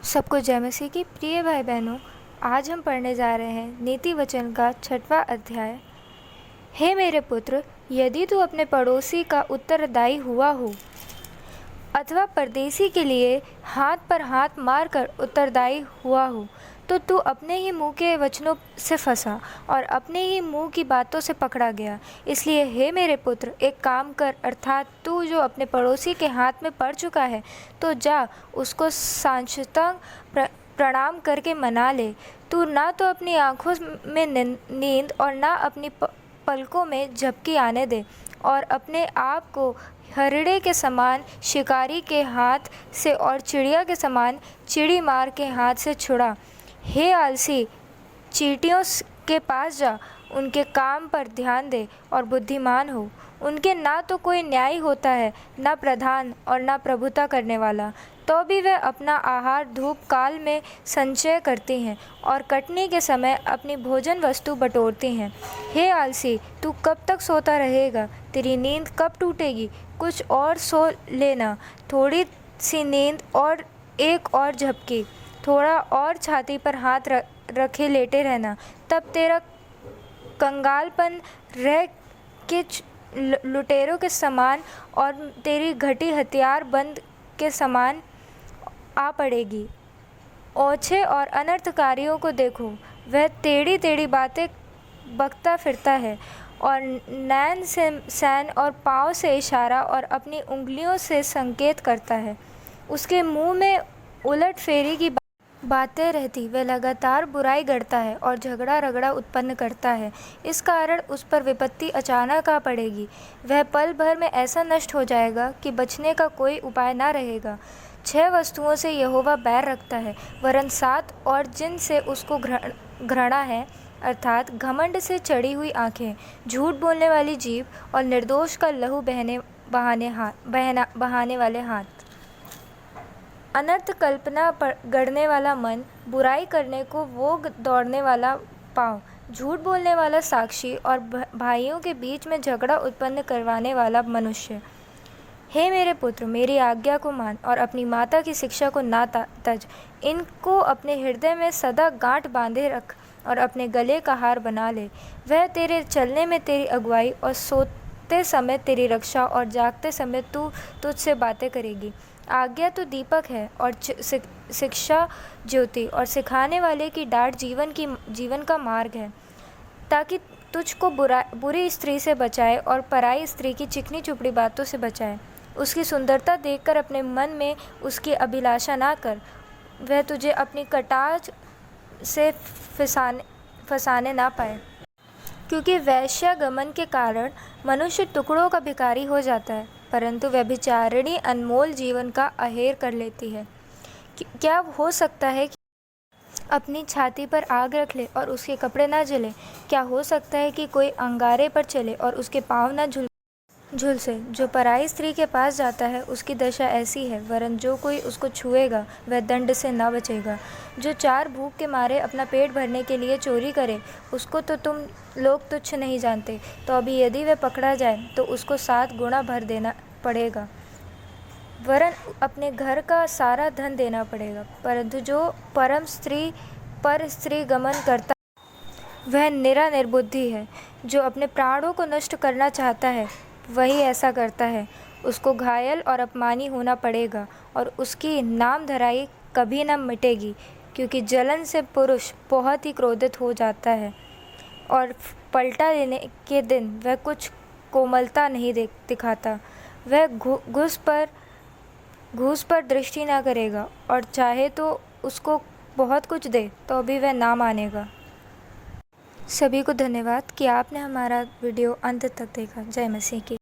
सबको जय मसीह की। प्रिय भाई बहनों, आज हम पढ़ने जा रहे हैं नीति वचन का 6वां अध्याय। हे मेरे पुत्र, यदि तू अपने पड़ोसी का उत्तरदायी हुआ हो अथवा परदेशी के लिए हाथ पर हाथ मारकर उत्तरदायी हुआ हो, तो तू अपने ही मुंह के वचनों से फंसा और अपने ही मुंह की बातों से पकड़ा गया। इसलिए हे मेरे पुत्र, एक काम कर, अर्थात तू जो अपने पड़ोसी के हाथ में पड़ चुका है, तो जा उसको साष्टांग प्रणाम करके मना ले। तू ना तो अपनी आँखों में नींद और ना अपनी पलकों में झपकी आने दे, और अपने आप को हरिड़े के समान शिकारी के हाथ से और चिड़िया के समान चिड़ी मार के हाथ से छुड़ा। हे आलसी, चींटियों के पास जा, उनके काम पर ध्यान दे और बुद्धिमान हो। उनके ना तो कोई न्यायी होता है, ना प्रधान और ना प्रभुता करने वाला, तो भी वे अपना आहार धूप काल में संचय करती हैं और कटनी के समय अपनी भोजन वस्तु बटोरती हैं। हे आलसी, तू कब तक सोता रहेगा? तेरी नींद कब टूटेगी? कुछ और सो लेना, थोड़ी सी नींद और एक और झपकी, थोड़ा और छाती पर हाथ रखे लेटे रहना। तब तेरा कंगालपन रह के लुटेरों के समान और तेरी घटी हथियार बंद के समान आ पड़ेगी। ओछे और अनर्थकारियों को देखो, वह टेढ़ी टेढ़ी बातें बकता फिरता है और नैन से सैन और पाँव से इशारा और अपनी उंगलियों से संकेत करता है। उसके मुंह में उलट फेरी की बातें रहती। वह लगातार बुराई गढ़ता है और झगड़ा रगड़ा उत्पन्न करता है। इस कारण उस पर विपत्ति अचानक आ पड़ेगी। वह पल भर में ऐसा नष्ट हो जाएगा कि बचने का कोई उपाय न रहेगा। 6 वस्तुओं से यहोवा बैर रखता है, वरन 7 और जिनसे उसको घृणा है, अर्थात घमंड से चढ़ी हुई आँखें, झूठ बोलने वाली जीभ और निर्दोष का लहू बहाने वाले हाथ, अनर्थ कल्पना गढ़ने वाला मन, बुराई करने को वोग दौड़ने वाला पाँव, झूठ बोलने वाला साक्षी और भाइयों के बीच में झगड़ा उत्पन्न करवाने वाला मनुष्य। हे मेरे पुत्र, मेरी आज्ञा को मान और अपनी माता की शिक्षा को ना तज। इनको अपने हृदय में सदा गांठ बांधे रख और अपने गले का हार बना ले। वह तेरे चलने में तेरी अगुवाई और सोते समय तेरी रक्षा और जागते समय तुझसे बातें करेगी। आज्ञा तो दीपक है और शिक्षा ज्योति, और सिखाने वाले की डांट जीवन का मार्ग है, ताकि तुझको बुरी स्त्री से बचाए और पराई स्त्री की चिकनी चुपड़ी बातों से बचाए। उसकी सुंदरता देखकर अपने मन में उसकी अभिलाषा ना कर, वह तुझे अपनी कटार से फंसाने ना पाए। क्योंकि वैश्यागमन के कारण मनुष्य टुकड़ों का भिखारी हो जाता है, परंतु व्यभिचारिणी अनमोल जीवन का अहेर कर लेती है। क्या हो सकता है कि अपनी छाती पर आग रख ले और उसके कपड़े ना जले? क्या हो सकता है कि कोई अंगारे पर चले और उसके पाँव ना झुलसे? जो पराई स्त्री के पास जाता है उसकी दशा ऐसी है, वरन जो कोई उसको छुएगा वह दंड से न बचेगा। जो 4 भूख के मारे अपना पेट भरने के लिए चोरी करे, उसको तो तुम लोग तुच्छ नहीं जानते, तो अभी यदि वह पकड़ा जाए तो उसको 7 गुना भर देना पड़ेगा, वरन अपने घर का सारा धन देना पड़ेगा। परंतु जो परम स्त्री पर स्त्री गमन करता वह निरा निर्बुद्धि है। जो अपने प्राणों को नष्ट करना चाहता है वही ऐसा करता है। उसको घायल और अपमानी होना पड़ेगा और उसकी नामधराई कभी न मिटेगी, क्योंकि जलन से पुरुष बहुत ही क्रोधित हो जाता है और पलटा लेने के दिन वह कुछ कोमलता नहीं दिखाता। वह घूस पर दृष्टि ना करेगा, और चाहे तो उसको बहुत कुछ दे तो भी वह ना मानेगा। सभी को धन्यवाद कि आपने हमारा वीडियो अंत तक देखा। जय मसीह की।